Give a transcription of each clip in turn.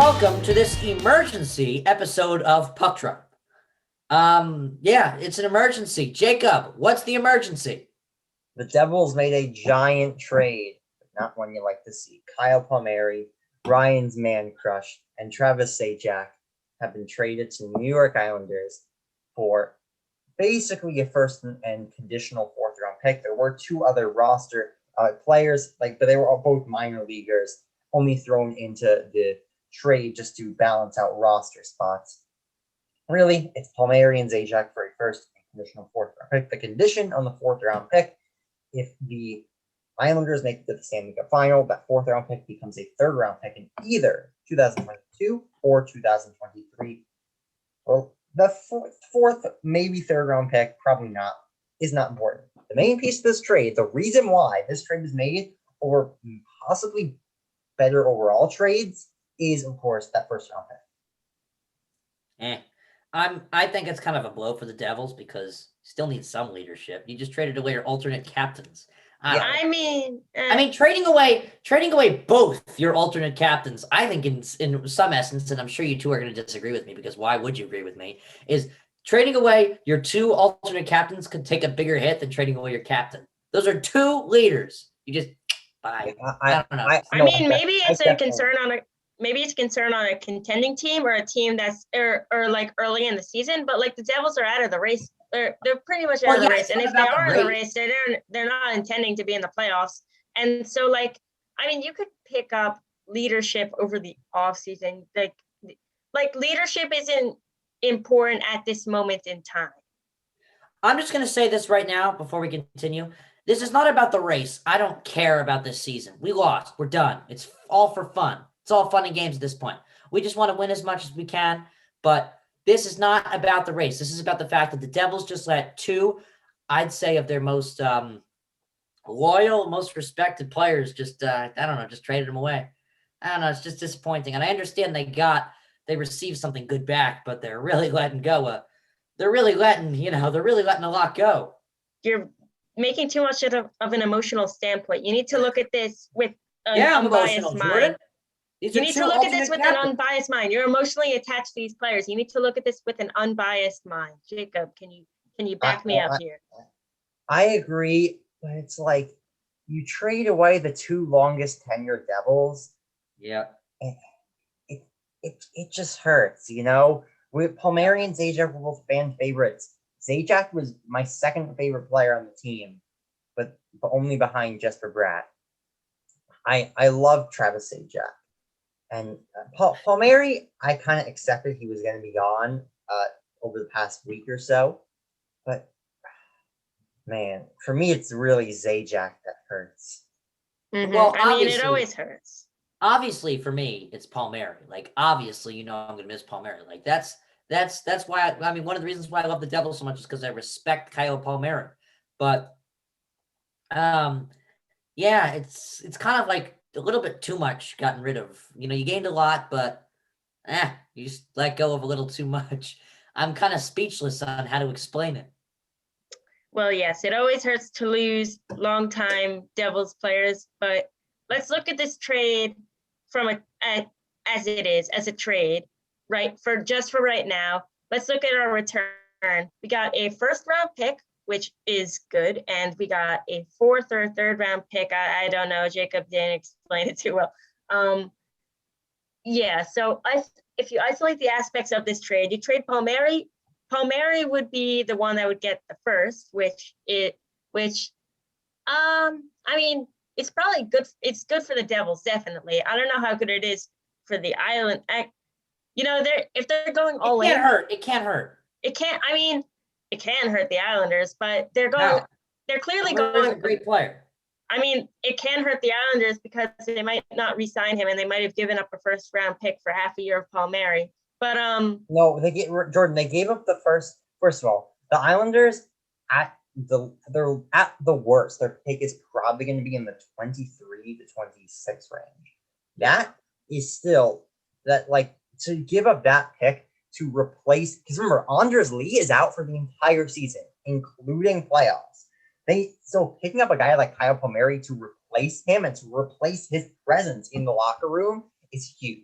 welcome to this emergency episode of Puck Drop. It's an emergency. Jacob, what's the emergency? The Devils made a giant trade, but not one you like to see. Kyle Palmieri, Ryan's man crush, and Travis Zajac have been traded to the New York Islanders for basically a first and conditional fourth round pick. There were two other roster players, but they were all both minor leaguers, only thrown into the trade just to balance out roster spots. Really, it's Palmieri and Zajac for a first and conditional fourth round pick. The condition on the fourth round pick, if the Islanders make it to the Stanley Cup final, that fourth round pick becomes a third round pick in either 2022 or 2023. Well, the fourth, maybe third round pick, probably not, is not important. The main piece of this trade, the reason why this trade was made, or possibly better overall trades, is of course that first round pick. I think it's kind of a blow for the Devils because you still need some leadership. You just traded away your alternate captains. I mean, trading away both your alternate captains, I think in some essence, and I'm sure you two are going to disagree with me because why would you agree with me, is trading away your two alternate captains could take a bigger hit than trading away your captain. Those are two leaders. You just bye. I don't know. Maybe it's a concern on a contending team or a team that's or like early in the season, but like the Devils are out of the race. They're pretty much out of the race, and if they are in the race, they're not intending to be in the playoffs. And so, you could pick up leadership over the off season. Like leadership isn't important at this moment in time. I'm just going to say this right now before we continue. This is not about the race. I don't care about this season. We lost. We're done. It's all for fun. It's all fun and games at this point. We just want to win as much as we can, but this is not about the race. This is about the fact that the Devils just let two, I'd say, of their most loyal, most respected players just traded them away. I don't know. It's just disappointing. And I understand they received something good back, but they're really letting go. They're really letting a lot go. You're making too much of an emotional standpoint. You need to look at this with an unbiased mind. Jordan. You need to look at this with an unbiased mind. You're emotionally attached to these players. You need to look at this with an unbiased mind. Jacob, can you back me up here? I agree, but it's like you trade away the two longest tenured Devils. Yeah. It just hurts, With Palmieri and Zajac were both fan favorites. Zajac was my second favorite player on the team, but only behind Jesper Bratt. I love Travis Zajac. And Palmieri, I kind of accepted he was going to be gone over the past week or so. But, man, for me, it's really Zajac that hurts. Mm-hmm. Well, it always hurts. Obviously, for me, it's Palmieri. Obviously, I'm going to miss Palmieri. That's why, one of the reasons why I love the Devils so much is because I respect Kyle Palmieri. But, it's kind of like a little bit too much gotten rid of. You gained a lot, but you just let go of a little too much. I'm kind of speechless on how to explain it. Well, yes, it always hurts to lose longtime Devils players, but let's look at this trade as it is, as a trade, right? For right now, let's look at our return. We got a first round pick, which is good. And we got a fourth or third round pick. I don't know. Jacob didn't explain it too well. So if you isolate the aspects of this trade, you trade Palmieri. Palmieri would be the one that would get the first, it's probably good. It's good for the Devils, definitely. I don't know how good it is for the Island. If they're going all in. It can't hurt. It can't. It can hurt the Islanders, but they're going. No. They're clearly going. A great player. It can hurt the Islanders because they might not re-sign him, and they might have given up a first-round pick for half a year of Palmieri. But no, they gave up the first. First of all, the Islanders they're at the worst. Their pick is probably going to be in the 23 to 26 range. That is still to give up that pick to replace, because remember, Anders Lee is out for the entire season, including playoffs. So picking up a guy like Kyle Palmieri to replace him and to replace his presence in the locker room is huge.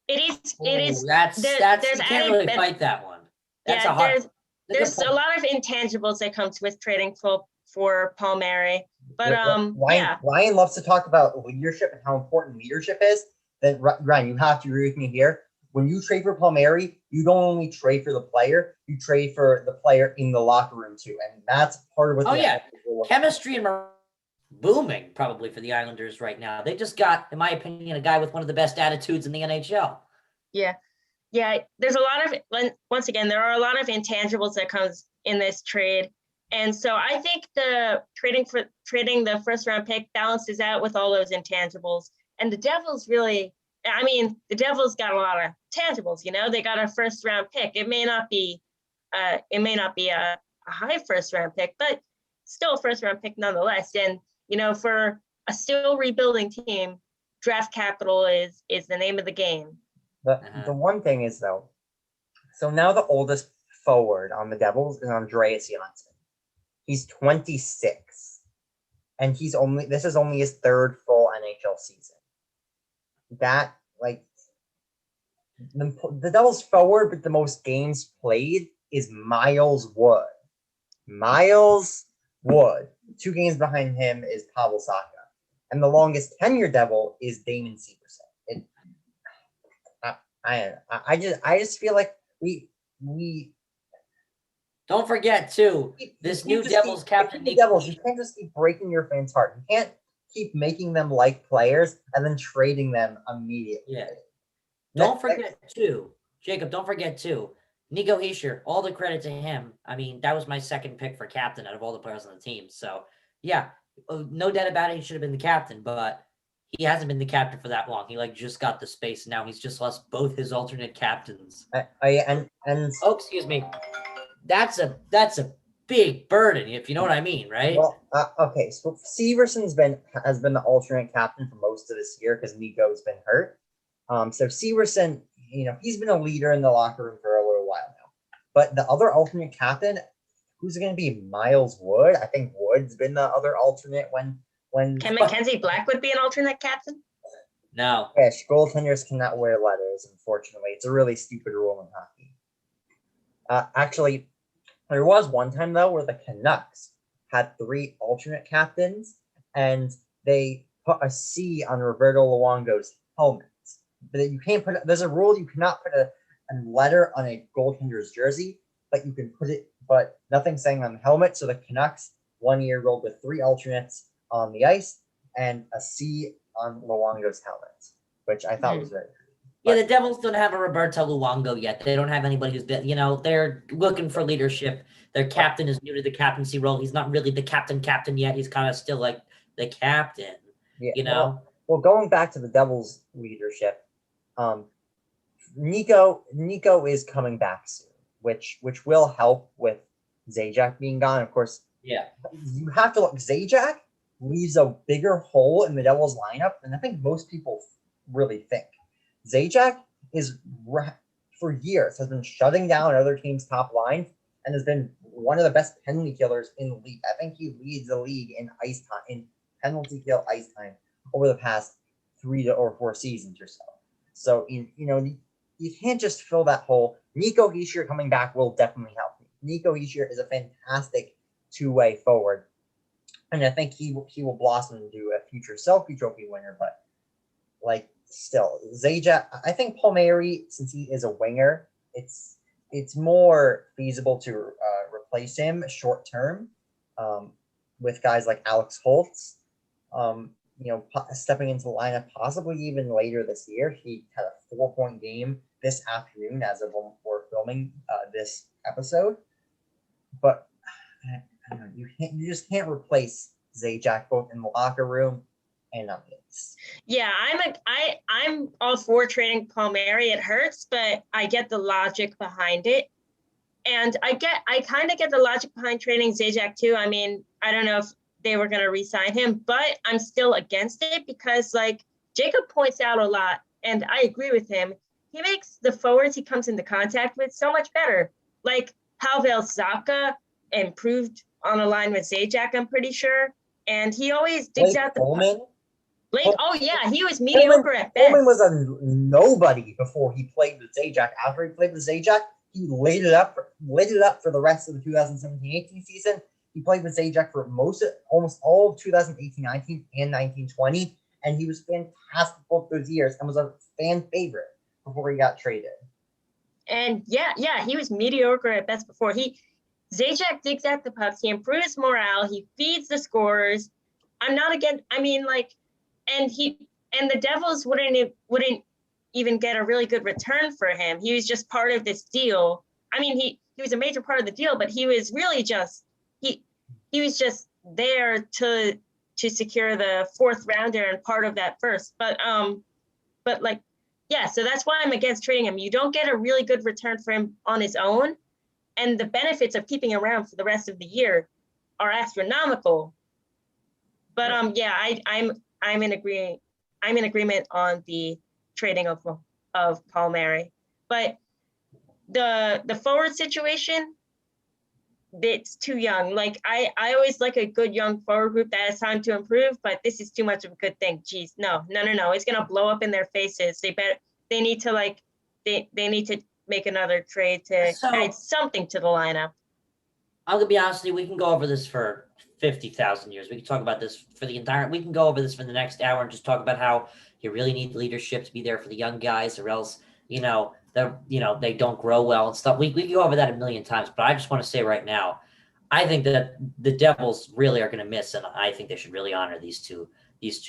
It is. That's There's you can't added really fight that one. That's yeah, a hard. there's a lot of intangibles that comes with trading for Palmieri. But Ryan, Ryan loves to talk about leadership and how important leadership is. Then Ryan, you have to agree with me here. When you trade for Palmieri, you don't only trade for the player, you trade for the player in the locker room too, and that's part of what. Oh yeah, chemistry and booming probably for the Islanders right now. They just got, in my opinion, a guy with one of the best attitudes in the NHL. Yeah. There's a lot of, once again, there are a lot of intangibles that comes in this trade. And so I think the trading the first round pick balances out with all those intangibles. And the Devils really, I mean, the Devils got a lot of tangibles, they got a first round pick. It may not be a high first round pick, but still a first round pick nonetheless. And, for a still rebuilding team, draft capital is the name of the game. The one thing is, though, so now the oldest forward on the Devils is Andreas Janssen. He's 26, and this is only his third full NHL season. That, the Devils forward with the most games played is Miles Wood. Miles Wood. 2 games behind him is Pavel Zacha. And the longest tenured Devil is Damon Severson. I just feel like we don't forget too, this new Devils captain. Devils, you can't just keep breaking your fans' heart. You can't keep making them like players and then trading them immediately. Yeah. Don't forget too, Jacob. Don't forget too, Nico Hischier. All the credit to him. I mean, that was my second pick for captain out of all the players on the team. So yeah, no doubt about it. He should have been the captain, but he hasn't been the captain for that long. He just got the space. Now he's just lost both his alternate captains. Oh, excuse me. That's a big burden, if you know what I mean, right? Well, okay. So Severson has been the alternate captain for most of this year because Nico's been hurt. So Severson, he's been a leader in the locker room for a little while now. But the other alternate captain, who's going to be Miles Wood? I think Wood's been the other alternate when. Can Mackenzie Blackwood be an alternate captain? No. Yes, goaltenders cannot wear letters, unfortunately. It's a really stupid rule in hockey. Actually, there was one time, though, where the Canucks had 3 alternate captains, and they put a C on Roberto Luongo's helmet. But you can't there's a rule you cannot put a letter on a goaltender's jersey, but you can put it, but nothing saying on the helmet. So the Canucks 1 year rolled with 3 alternates on the ice and a C on Luongo's helmet, which I thought was very cool. Yeah, the Devils don't have a Roberto Luongo yet. They don't have anybody who's been, they're looking for leadership. Their captain is new to the captaincy role. He's not really the captain yet. He's kind of still like the captain, Well, going back to the Devils' leadership, Nico is coming back soon, which will help with Zajac being gone. Of course, yeah. You have to look. Zajac leaves a bigger hole in the Devils lineup than I think most people really think. Zajac for years has been shutting down other teams' top lines and has been one of the best penalty killers in the league. I think he leads the league in ice time, in penalty kill ice time over the past 3 or 4 seasons or so. So you can't just fill that hole. Nico Hischier coming back will definitely help. Nico Hischier is a fantastic 2-way forward, and I think he will blossom into a future Selkie Trophy winner. But still, Zajac, I think Palmieri, since he is a winger, it's more feasible to replace him short term with guys like Alex Holtz. Stepping into the lineup possibly even later this year. He had a 4-point game this afternoon as of when we're filming this episode. But I don't know, you just can't replace Zajac both in the locker room and on the ice. Yeah, I'm all for trading Palmieri. It hurts, but I get the logic behind it. And I kind of get the logic behind trading Zajac too. I mean, I don't know if they were going to re-sign him, but I'm still against it because Jacob points out a lot, and I agree with him. He makes the forwards he comes into contact with so much better. Pavel Zacha improved on a line with Zajac, I'm pretty sure. And he always digs out the Coleman. Late. Oh yeah, he was mediocre at best. Coleman was a nobody before he played with Zajac. After he played with Zajac, he lit it up for the rest of the 2017-18 season. He played with Zajac for almost all of 2018-19 and 19-20, and he was fantastic both those years and was a fan favorite before he got traded. And yeah, he was mediocre at best before. Zajac digs at the pucks. He improves morale. He feeds the scorers. I'm not against. I mean, like, and the Devils wouldn't even get a really good return for him. He was just part of this deal. I mean, he was a major part of the deal, but he was really just he was just there to secure the fourth rounder and part of that first. But like, yeah, so that's why I'm against trading him. You don't get a really good return for him on his own, and the benefits of keeping him around for the rest of the year are astronomical. But yeah, I'm in agreement on the trading of Palmieri. But the forward situation, it's too young. Like I always like a good young forward group that has time to improve, but this is too much of a good thing. Jeez, no. It's gonna blow up in their faces. They need to make another trade to add something to the lineup. I'm gonna be honest with you, we can go over this for 50,000 years. We can talk about this we can go over this for the next hour and just talk about how you really need leadership to be there for the young guys, or else, they don't grow well and stuff. We can go over that a million times, but I just want to say right now, I think that the Devils really are going to miss, and I think they should really honor these two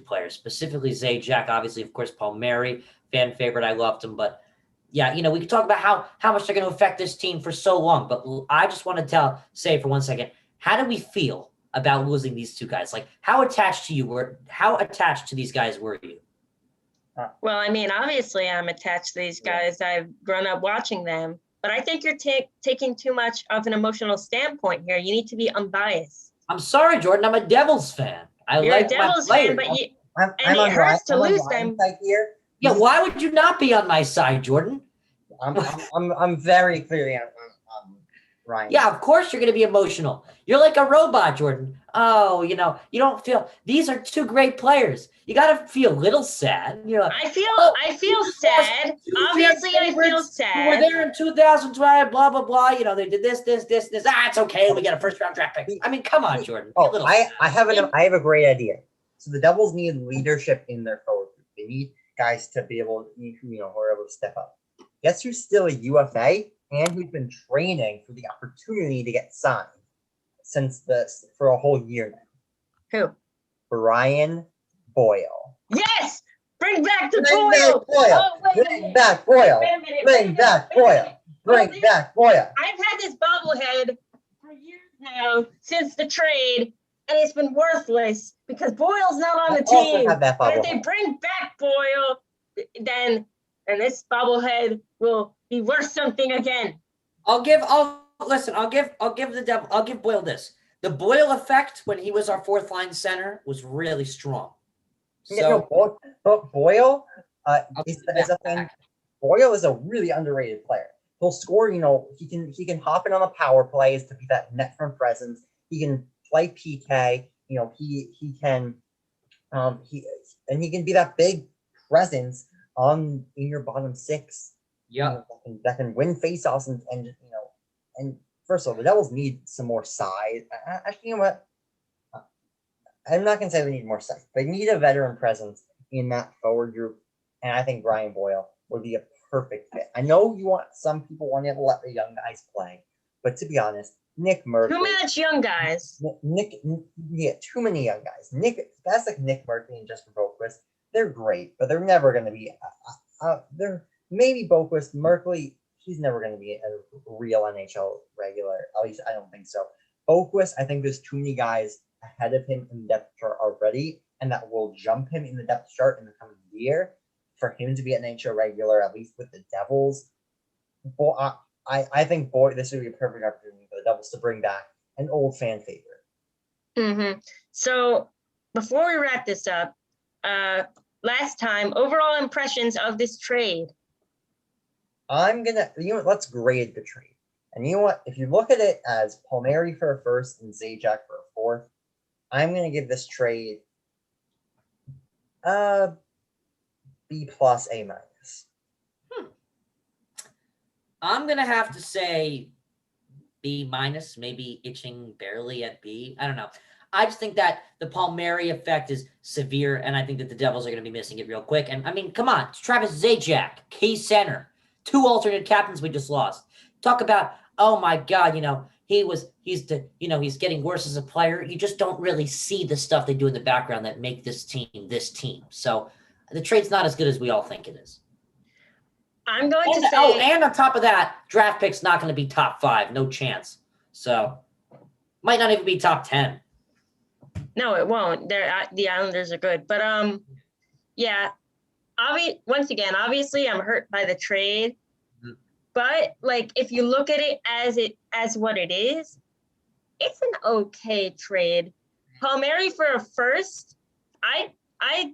players, specifically Zajac, obviously, of course, Palmieri, fan favorite. I loved him, but yeah, we could talk about how much they're going to affect this team for so long, but I just want to say for 1 second, how do we feel about losing these two guys? Like, how attached to these guys were you? Well, I mean, obviously I'm attached to these guys. I've grown up watching them, but I think you're taking too much of an emotional standpoint here. You need to be unbiased. I'm sorry, Jordan. I'm a Devils fan. You're a Devils fan, but it hurts to lose them. Here. Yeah, why would you not be on my side, Jordan? I'm very clearly on Ryan. Yeah, of course you're going to be emotional. You're like a robot, Jordan. Oh, you don't feel. These are two great players. You got to feel a little sad. I feel sad. Obviously, I feel sad. We were there in 2012. Blah blah blah. They did this. It's okay. We got a first round draft pick. I mean, come on, Jordan. I have a great idea. So the Devils need leadership in their forward group. They need guys to be able, who are able to step up. Guess who's still a UFA and who's been training for the opportunity to get signed for a whole year now? Who? Brian Boyle. Yes! Bring back the Boyle! Bring back Boyle! Bring back Boyle! Bring back Boyle! I've had this bobblehead for years now, since the trade, and it's been worthless because Boyle's not on the team. But if they bring back Boyle, then this bobblehead will be worth something again. I'll give Boyle this. The Boyle effect when he was our fourth line center was really strong. But Boyle Boyle is a really underrated player. He'll score, he can hop in on the power plays to be that net front presence. He can play PK, he can be that big presence in your bottom six. Yeah. That can win faceoffs and first of all, the Devils need some more size. Actually, you know what? I'm not gonna say they need more size. They need a veteran presence in that forward group, and I think Brian Boyle would be a perfect fit. I know some people want to let the young guys play, but to be honest, Nick Merkley. Too much young guys. Too many young guys. Guys like Nick Merkley and Justin Boquist, they're great, but they're never going to be. They're maybe Boquist, Merkley. He's never going to be a real NHL regular. At least I don't think so. Boquist, I think there's too many guys ahead of him in the depth chart already, and that will jump him in the depth chart in the coming year for him to be an NHL regular, at least with the Devils. I think this would be a perfect opportunity for the Devils to bring back an old fan favorite. Mm-hmm. So before we wrap this up, last time, overall impressions of this trade. Let's grade the trade. And you know what? If you look at it as Palmieri for a first and Zajac for a fourth, I'm going to give this trade B plus, A minus. I'm gonna have to say B minus, maybe itching barely at B. I don't know. I just think that the Palmieri effect is severe, and I think that the Devils are going to be missing it real quick. And I mean, come on, it's Travis Zajac, key center, 2 alternate captains we just lost. Talk about, oh my God, he's getting worse as a player. You just don't really see the stuff they do in the background that make this team. So the trade's not as good as we all think it is. I'm going to say, and on top of that, draft pick's not going to be top 5, no chance. So might not even be top 10. No, it won't. The Islanders are good, but yeah. Once again, obviously, I'm hurt by the trade, but like if you look at it as what it is, it's an okay trade. Palmieri for a first, I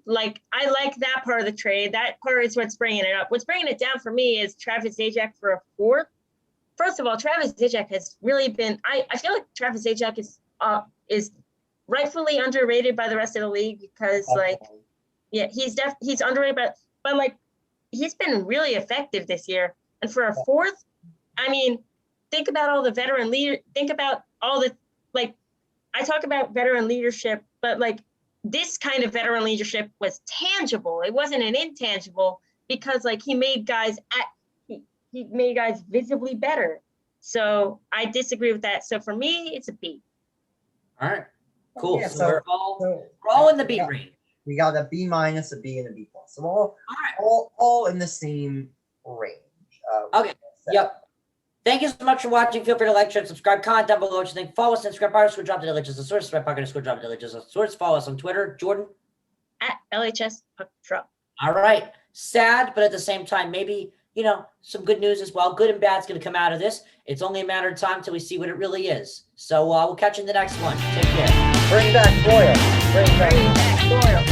like that part of the trade. That part is what's bringing it up. What's bringing it down for me is Travis Zajac for a fourth. First of all, Travis Zajac has really been. I feel like Travis Zajac is rightfully underrated by the rest of the league because he's underrated, but like he's been really effective this year. And for a fourth, I mean, think about all the veteran leader. Think about all the I talk about veteran leadership, but like this kind of veteran leadership was tangible. It wasn't an intangible because like he made guys visibly better. So I disagree with that. So for me, it's a B. All right. Cool. Yeah, so we're all in the B range. We got a B minus, a B, and a B plus. So all in the same range. Okay. Yep. Thank you so much for watching. Feel free to like, share, subscribe, comment down below what you think. Follow us on Instagram, _drop the delicious source, _drop the delicious source. Follow us on Twitter, Jordan at LHS Drop. All right. Sad, but at the same time, maybe some good news as well. Good and bad's going to come out of this. It's only a matter of time till we see what it really is. So we'll catch you in the next one. Take care. Bring back Boyle. Bring back Boyle.